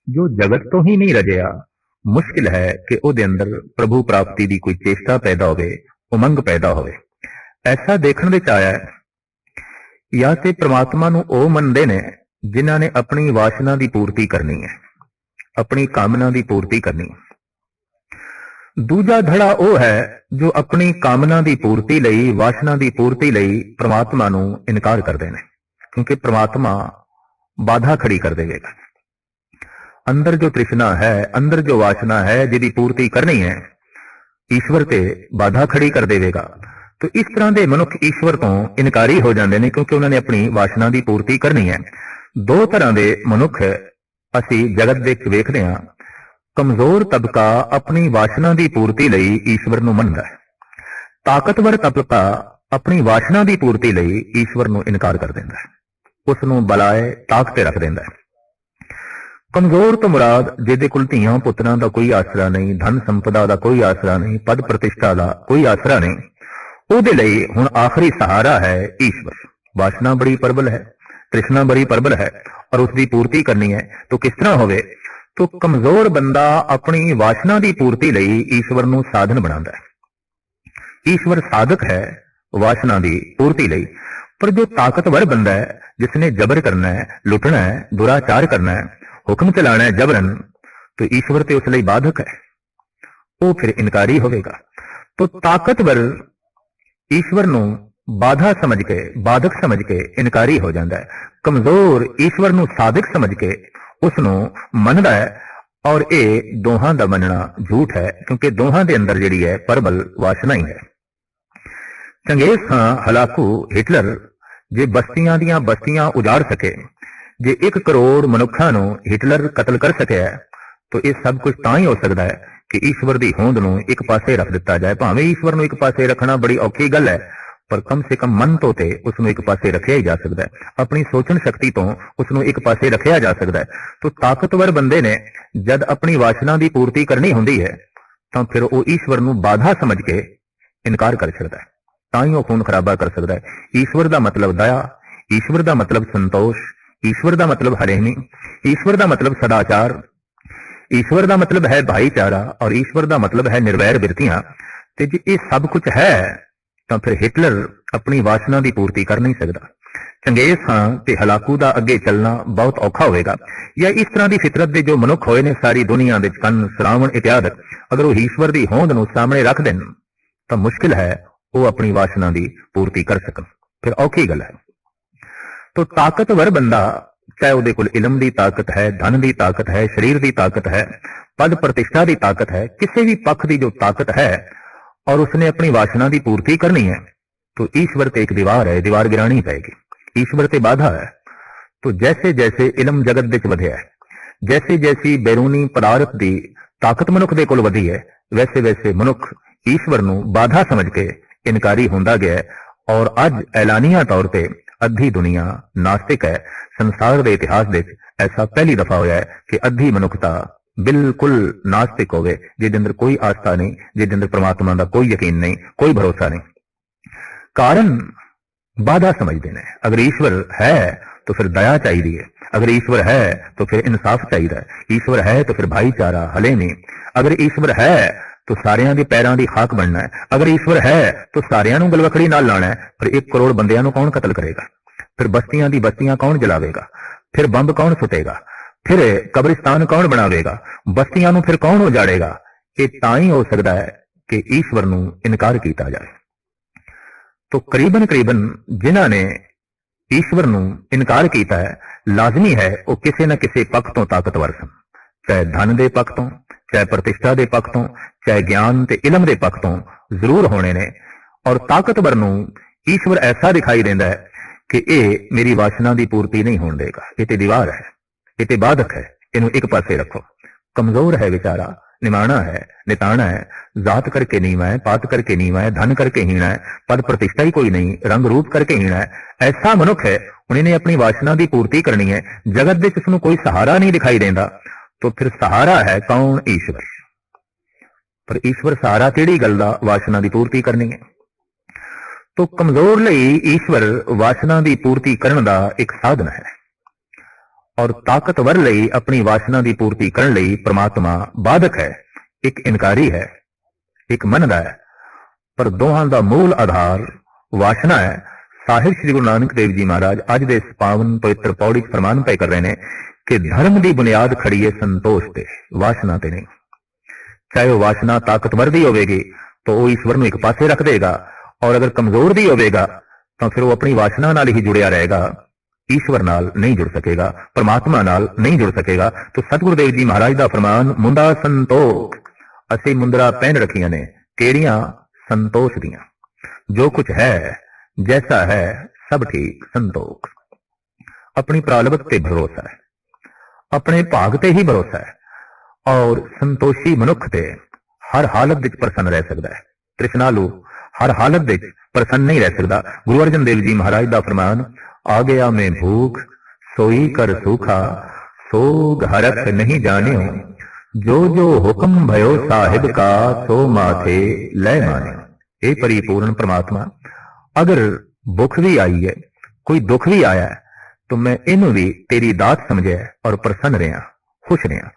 जो जगत तो ही नहीं रजिया, मुश्किल है कि ਉਹਦੇ ਅੰਦਰ ਪ੍ਰਭੂ ਪ੍ਰਾਪਤੀ ਦੀ ਕੋਈ ਚੇਸ਼ਟਾ ਪੈਦਾ ਹੋਵੇ, ਉਮੰਗ ਪੈਦਾ ਹੋਵੇ। ਐਸਾ ਦੇਖਣ ਵਿੱਚ ਆਇਆ ਹੈ ਜਾਂ ਤੇ ਪ੍ਰਮਾਤਮਾ ਨੂੰ ਉਹ ਮੰਨਦੇ ਨੇ ਜਿਨ੍ਹਾਂ ਨੇ ਆਪਣੀ ਵਾਸ਼ਨਾ ਦੀ ਪੂਰਤੀ ਕਰਨੀ ਹੈ, ਆਪਣੀ ਕਾਮਨਾ ਦੀ ਪੂਰਤੀ ਕਰਨੀ। ਦੂਜਾ ਧੜਾ ਉਹ ਹੈ ਜੋ ਆਪਣੀ ਕਾਮਨਾ ਦੀ ਪੂਰਤੀ ਲਈ, ਵਾਸ਼ਨਾ ਦੀ ਪੂਰਤੀ ਲਈ ਪ੍ਰਮਾਤਮਾ ਨੂੰ ਇਨਕਾਰ ਕਰਦੇ ਨੇ, ਕਿਉਂਕਿ ਪ੍ਰਮਾਤਮਾ ਬਾਧਾ ਖੜੀ ਕਰ ਦੇਵੇਗਾ। अंदर जो तृष्णा है, अंदर जो वासना है जिहदी पूर्ति करनी है, ईश्वर ते बाधा खड़ी कर देवेगा। तो इस तरह के मनुख ईश्वर तो इनकारी हो जाते हैं क्योंकि उन्होंने अपनी वासना की पूर्ति करनी है। दो तरह के मनुख असी जगत विच वेखदे हां। कमजोर तबका अपनी वासना की पूर्ति लई ईश्वर नूं मनदा है, ताकतवर तबका अपनी वासना की पूर्ति लई ईश्वर नूं इनकार कर दिंदा है, उस नूं बलाए ताक ते रख दिंदा है। कमजोर तो मुराद जिहदे कोल धीआं पुत्रां दा कोई आसरा नहीं, धन संपदा दा कोई आसरा नहीं, पद प्रतिष्ठा दा कोई आसरा नहीं, ਉਹਦੇ ਲਈ ਹੁਣ आखिरी सहारा है ईश्वर। वासना बड़ी प्रबल है, तृष्णा बड़ी प्रबल है और उसकी पूर्ति करनी है। तो किस तरह होवे? तो कमजोर बंदा अपनी वासना की पूर्ति लई ईश्वर नूं साधन बनांदा है। ईश्वर साधक है वासना की पूर्ति लई। पर जो ताकतवर बंदा है, जिसने जबर करना है, लुटना है, दुराचार करना है, हुक्म चलाना है जबरन, तो ईश्वर ते उस लई बाधक है, वो फिर इनकारी होवेगा। तो ताकतवर ईश्वर नूं बाधा समझ के, बाधक समझ के इनकारी हो जाता है। कमजोर ईश्वर नूं साधक समझ के उस नूं मनदा है। और ये दोहां दा मनना झूठ है, क्योंकि दोहां दे अंदर जिहड़ी है प्रबल वासना ही है। चंगेज खां हलाकू हिटलर जे बस्तियां दियां बस्तियां उजाड़ सके, जे 1 करोड़ मनुखा नूं हिटलर कतल कर सकिया, तो यह सब कुछ तां ही हो सकता है कि ईश्वर की होंद नूं एक पासे रख दिता जाए। भावें ईश्वर नूं एक पासे रखना बड़ी औखी गल है, पर कम से कम मन तो ते उसनूं एक पासे रखिया ही जा सकता है, अपनी सोचण शक्ति तो उसनूं एक पासे रखिया जा सकता है। तो ताकतवर बंदे ने जद अपनी वासना की पूर्ति करनी होंदी है, तो फिर वो ईश्वर नूं बाधा समझ के इनकार कर सकता है, तां ही वो खून खराबा कर सकता है। ईश्वर का मतलब दया, ईश्वर का मतलब संतोष, ईश्वर का मतलब हरेमी, ईश्वर का मतलब सदाचार, ईश्वर का मतलब है भाईचारा, और ईश्वर का मतलब है निर्वैर बिरतियां। ते जे ये सब कुछ है तो फिर हिटलर अपनी वासना की पूर्ति कर नहीं सकता। चंगेज खां ते हलाकू का अगे चलना बहुत औखा होएगा। या इस तरह की फितरत के जो मनुख होए ने सारी दुनिया के कन श्रावण इत्यादि, अगर वो ईश्वर की होंद नूं सामने रख देन तो मुश्किल है वो अपनी वासना की पूर्ति कर सकन, फिर औखी गल है। तो ताकतवर बंदा, चाहे ਉਹਦੇ ਕੋਲ इलम की ताकत है, धन की ताकत है, शरीर की ताकत है, पद प्रतिष्ठा की ताकत है, किसी भी पक्ष की जो ताकत है, और उसने अपनी वासना की पूर्ति करनी है, तो ईश्वर ते एक दीवार है, दीवार गिरानी पड़ेगी, ईश्वर ते बाधा है। तो जैसे जैसे इलम जगत विच वधिया है, जैसे जैसी बैरूनी पदार्थ की ताकत मनुख दे कोल वधी है, वैसे वैसे मनुख ईश्वर नूं बाधा समझ के इनकारी होंदा गया है। और अज ऐलानिया तौर पर अद्धी दुनिया नास्तिक है। संसार के इतिहास में ऐसा पहली दफा होया है कि अद्धी मनुखता बिल्कुल नास्तिक होवे, जिहदे अंदर कोई आस्था नहीं, जिहदे अंदर परमात्मा का कोई यकीन नहीं, कोई भरोसा नहीं। कारण बाधा समझते हैं। अगर ईश्वर है तो फिर दया चाहिए, अगर ईश्वर है तो फिर इंसाफ चाहिए, ईश्वर है तो फिर भाईचारा, हलेमी, अगर ईश्वर है तो सारियां दे पैरां दी खाक बनना है, अगर ईश्वर है तो सारियां नूं गलवखड़ी नाल लाना है। फिर 1 करोड़ बंदियां नूं कौन कतल करेगा? फिर बस्तियां दी बस्तियां कौन जलावेगा? फिर बंब कौन सुटेगा? फिर कब्रिस्तान कौन बनावेगा? बस्तियां नूं फिर कौन उजाड़ेगा? ये तां ही हो सकता है कि ईश्वर नूं इनकार किया जाए। तो करीबन करीबन जिन्हां ने ईश्वर नूं इनकार किया है, लाजमी है वो किसी न किसी पक्ष तो ताकतवर सन, चाहे धन के पक्ष तो, चाहे प्रतिष्ठा के पक्ष तो, चाहे ज्ञान ते इलम के पक्ष तो जरूर होने ने। और ताकतवर नूं ईश्वर ऐसा दिखाई देता है कि ये मेरी वासना की पूर्ति नहीं होने देगा, ये ते दीवार है, ये ते बाधक है, इनू एक पासे रखो। कमजोर है बेचारा, निमाना है, निताना है, जात करके नीवा है, पात करके नीवा है, धन करके हीना है, पद प्रतिष्ठा ही कोई नहीं, रंग रूप करके हीना है। ऐसा मनुख है, उन्हें अपनी वासना की पूर्ति करनी है, जगत में उसनूं कोई सहारा नहीं दिखाई देता। तो फिर सहारा है कौन? ईश्वर। पर ईश्वर सहारा किहड़ी गल दा? वासना की पूर्ति करनी है। तो कमजोर लई ईश्वर वासना की पूर्ति करने का एक साधन है। और ताकतवर ਲਈ अपनी वासना की पूर्ति करने ਲਈ परमात्मा बाधक है, एक इनकारी है, एक मनदा है, पर दोहां का मूल आधार वासना है। साहिब श्री गुरु नानक देव जी महाराज अज दे इस पावन पवित्र पौड़ी फरमान पे कर रहे हैं कि धर्म की बुनियाद खड़ी है संतोष ते, वासना ते नहीं। चाहे वह वासना ताकतवर दी होगी तो वह ईश्वर में एक पासे रख देगा, और अगर कमजोर दी होगा तो फिर वो अपनी वासना नाल ही जुड़िया रहेगा, ईश्वर नाल नहीं जुड़ सकेगा, परमात्मा नाल नहीं जुड़ सकेगा। तो सतगुरुदेव जी महाराज का फरमान, मुंडा संतोख, असी मुंदरा पहन रखिया ने केड़ियां संतोष दियां, जो कुछ है जैसा है सब ठीक संतोख। अपनी प्रालबत ते भरोसा है, अपने भाग ते ही भरोसा है, और संतोषी मनुख ते हर हालत विच प्रसन्न रह सकता है। तृष्णालु हर हालत विच प्रसन्न नहीं रह सकता। गुरु अर्जन देव जी महाराज का फरमान, आ गया मैं भूख सोई कर सूखा, सोग हरख नहीं जाने, जो जो हुक्म भयो साहिब का, सो माथे लय माने। हे परिपूर्ण परमात्मा, अगर भुख भी आई है, कोई दुख भी आया है, तो मैं इनू भी तेरी दात समझे और प्रसन्न रहा, खुश रहा।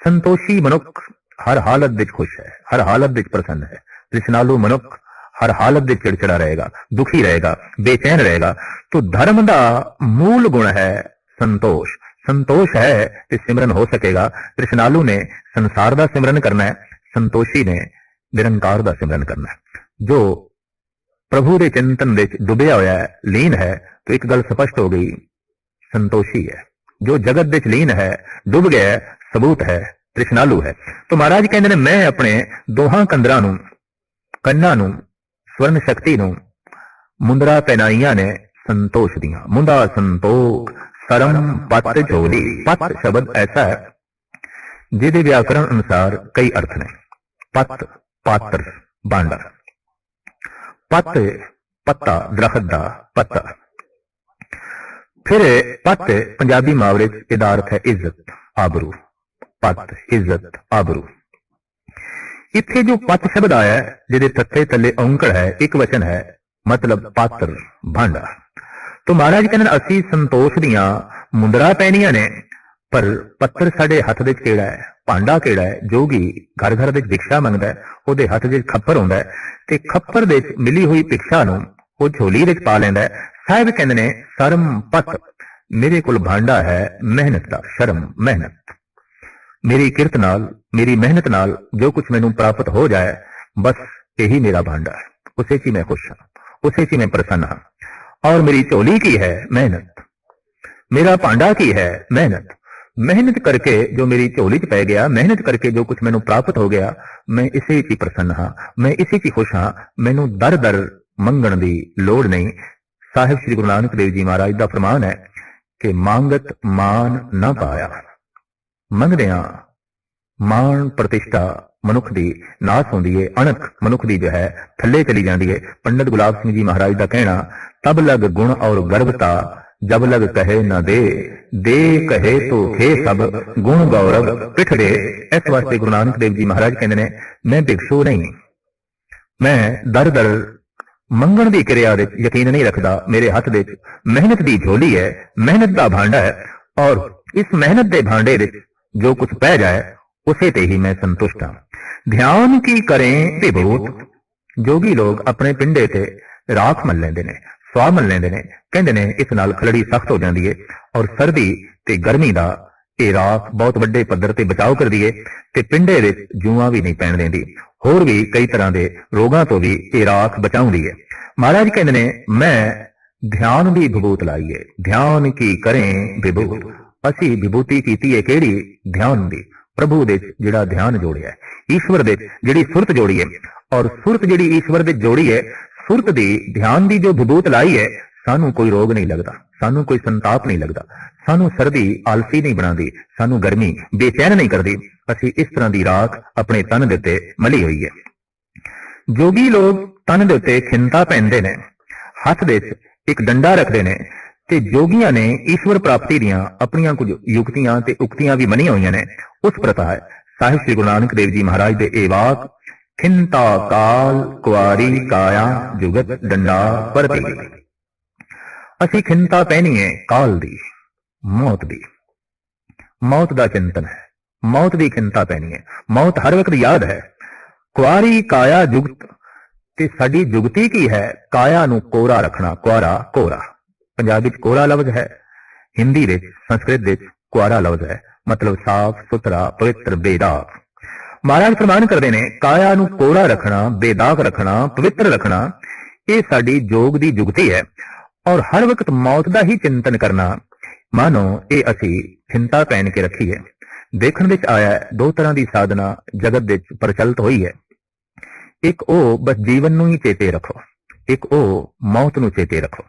संतोषी मनुख हर हालत विच खुश है, हर हालत विच प्रसन्न है। तृष्णालु मनुख हर हालत विच चिड़चिड़ा रहेगा, दुखी रहेगा, बेचैन रहेगा। तो धर्म का मूल गुण है संतोष। संतोष है तो सिमरन हो सकेगा। तृष्णालु ने संसार का सिमरन करना है, संतोषी ने निरंकार का सिमरन करना है। जो प्रभु के चिंतन विच डुबिया होया है, लीन है, तो एक गल स्पष्ट हो गई, संतोषी है। जो जगत विच लीन है, डुब गया है, सबूत है तृष्णालु है। तो महाराज कहते हैं, मैं अपने दोहां कंदरां नूं, कन्ना नूं, स्वर्ण शक्ति नूं मुंदरा पहनाइया ने संतोष दियां। मुंदा संतोख सरम पत झोली। पत शब्द ऐसा है जिहदे व्याकरण अनुसार कई अर्थ ने। पत पात्र, बांडा। पत पत्ता, दरखत दा पत्ता। फिर पत पंजाबी मुहावरे इहदा अर्थ है इज्जत, आबरू। पत इज्जत, आबरू। इत्थे जो पत शब्द आया है, जिहदे तत्ते तले औंकड़ है, एक वचन है, मतलब पात्र, भांडा। तो महाराज कहते हैं, असी संतोष दियां मुंदरा पहनियां ने, पर पत्थर साडे हथ विच किहड़ा है, भांडा किहड़ा है। जोगी घर घर विच भिक्षा मंगदा है, ਉਹਦੇ हथ विच खप्पर हुंदा है, ते खप्पर दे मिली हुई भिक्षा नूं ਉਹ झोली विच पा लैंदा है। साहिब कहंदे ने, शर्म पत, मेरे कोल भांडा है मेहनत दा। शर्म मेहनत, मेरी किरत नाल, मेरी मेहनत नाल जो कुछ मैनूं प्राप्त हो जाए, बस यही मेरा भांडा है। उसे च मैं खुश हाँ, उसे च मैं प्रसन्न हाँ। और मेरी झोली की है मेहनत, मेरा भांडा की है मेहनत। मेहनत करके जो मेरी झोली च पै गया, मेहनत करके जो कुछ मैनूं प्राप्त हो गया, मैं इसे च प्रसन्न हाँ, मैं इसे च खुश हाँ। मैनूं दर दर मंगण दी लोड़ नहीं। साहिब श्री गुरु नानक देव जी महाराज का फरमान है कि मांगत मान न पाया। मंगदियां मान प्रतिष्ठा मनुख की नाश होंदी है, अणख मनुख की जो है थले चली जाती है। पंडित गुलाब सिंह जी महाराज का कहना, तब लग गुण और गर्वता, जब लग कहे न दे कहे तो खे सब, गुण गौरव पिठ दे। इस वास्ते गुरु नानक देव जी महाराज कहते हैं, मैं भिक्षु नहीं, मैं दर दर मंगण की क्रिया यकीन नहीं रखता। मेरे हथ विच मेहनत की झोली है, मेहनत का भांडा है, और इस मेहनत के भांडे विच जो कुछ पै जाए उसे ते ही मैं संतुष्ट हाँ। ध्यान की करें विभूत। जोगी लोग अपने पिंडे ते राख मल लेंदे ने, स्वाह मल लेंदे ने, कहंदे ने इस नाल खलड़ी सख्त हो जाती है, और सर्दी ते गर्मी का ये राख बहुत वड्डे पद्धर ते बचाव कर दी है, ते पिंडे विच जूआं भी नहीं पैण देंदी। होर भी कई तरह के रोगां तो भी ये राख बचाउंदी है। महाराज कहंदे ने, मैं ध्यान की विभूत लाई है। ध्यान की करें विभूत, असी विभूति कीती है केड़ी? ध्यान दी। प्रभु दे जिहड़ा ध्यान जोड़िया है, ईश्वर दे जिहड़ी सुरत जोड़ी है, और सुरत जिहड़ी ईश्वर दे जोड़ी है, सुरत दी ध्यान दी जो विभूत लाई है, सानू कोई रोग नहीं लगता, सानू कोई संताप नहीं लगता, सानू सर्दी आलसी नहीं बनाती, सानू गर्मी बेचैन नहीं करती। असी इस तरह की राख अपने तन दे उत्ते मली हुई है। जोगी लोग तन दे उत्ते खिंता पहनते ने, हथ दे एक डंडा रखते ने, ते जोगियां ने ईश्वर प्राप्ति दियां अपनियां कुछ युक्तियां ते उक्तियां भी मनी हुई ने। उस प्रथा है साहिब श्री गुरु नानक देव जी महाराज दे ए वाक, खिंता काल कुआरी काया जुगत डंडा परती। असी खिंता पहनी है काल दी, मौत दी, मौत का चिंतन है, मौत की चिंता पैनी है, मौत हर वक्त याद है। कुआरी काया जुगत ते साडी जुगती की है, काया नू कोरा रखना, कुआरा कोरा। पंजाबी च कोरा लफ्ज है, हिंदी विच संस्कृत विच कुआरा लफ्ज है, मतलब साफ सुथरा पवित्र बेदाग। महाराज फरमान करते ने काया नू कोरा रखना, बेदाग रखना, पवित्र रखना, ये साडी जोग दी जुगती है। और हर वक्त मौत का ही चिंतन करना, मानो ये असी चिंता पहन के रखी है। देखण विच आया है, दो तरह की साधना जगत विच प्रचलित हुई है। एक ओ बस जीवन नू ही चेते रखो, एक ओ मौत नू चेते रखो।